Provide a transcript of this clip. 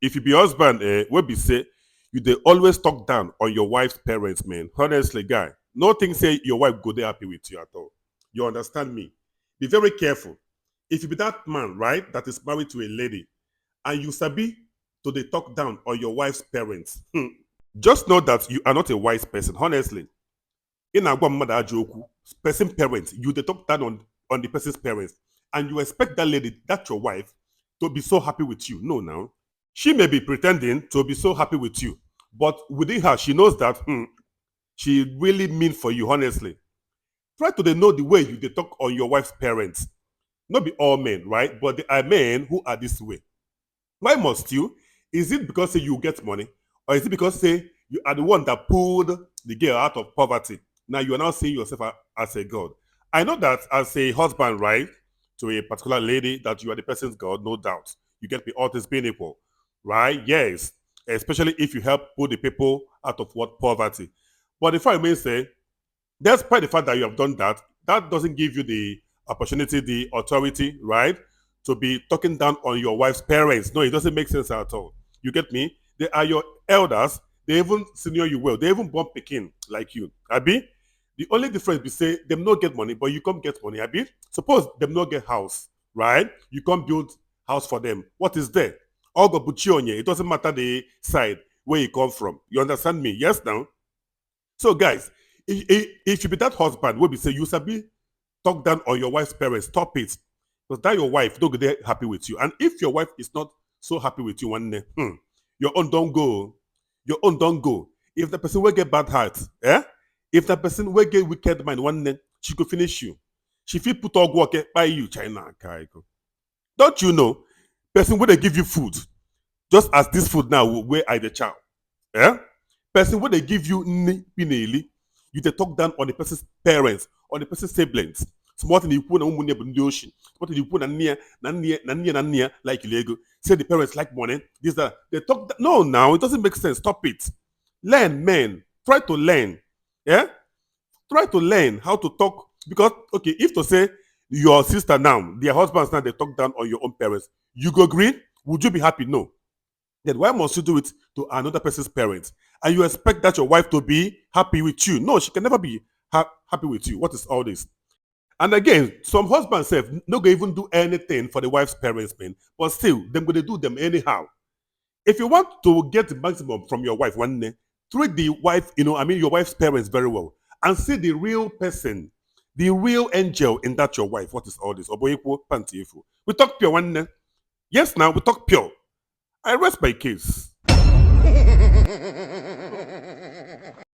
if you be husband, what be say, you they always talk down on your wife's parents, man. Honestly, guy, nothing say your wife go there happy with you at all. You understand me? Be very careful. If you be that man, right, that is married to a lady, and you sabi to they talk down on your wife's parents, just know that you are not a wise person. Honestly, in agwa mother ajoku, person parents, you they talk down on the person's parents, and you expect that lady, that your wife, to be so happy with you. No, now she may be pretending to be so happy with you, but within her, she knows that she really mean for you. Honestly, try to they know the way you they talk on your wife's parents. Not be all men, right? But there are men who are this way. Why must you? Is it because say you get money, or is it because say you are the one that pulled the girl out of poverty? Now you are now seeing yourself as a god. I know that as a husband, right, to a particular lady, that you are the person's god, no doubt. You get me, all things being equal, right? Yes, especially if you help pull the people out of what poverty. But if I may say, despite the fact that you have done that, that doesn't give you the opportunity, the authority, right, to be talking down on your wife's parents. No, it doesn't make sense at all. You get me? They are your elders. They even senior you well. They even born Pekin like you. Abi? The only difference be say them not get money, but you come get money. Abi? Suppose them not get house, right? You come build house for them. What is there? All go put you on you. It doesn't matter the side where you come from. You understand me? Yes, now. So, guys, if you be that husband, will be say you sabi talk down on your wife's parents, stop it. Because that your wife don't get happy with you. And if your wife is not so happy with you one day, your own don't go. Your own don't go. If the person will get bad heart, if the person will get wicked mind one day, she could finish you. She feel put all work by you, China. Don't you know? Person will they give you food, just as this food now where I the child. Eh? Person when they give you pineli, you they talk down on the person's parents, on the person's siblings. Small thing you put on money in the ocean. Small thing you put near, like Lego. Say the parents like money. This that they talk. No, now it doesn't make sense. Stop it. Learn, man. Try to learn. Yeah. Try to learn how to talk because okay, if to say your sister now, their husbands now they talk down on your own parents, you go agree? Would you be happy? No. Then why must you do it to another person's parents? And you expect that your wife to be happy with you? No, she can never be happy with you. What is all this? And again, some husbands say no go even do anything for the wife's parents, man. But still, them gonna do them anyhow. If you want to get the maximum from your wife one day, treat the wife, your wife's parents very well. And see the real person, the real angel in that your wife. What is all this? Oboyekwo, pantiefo. We talk pure one day. Yes, now we talk pure. I rest my case.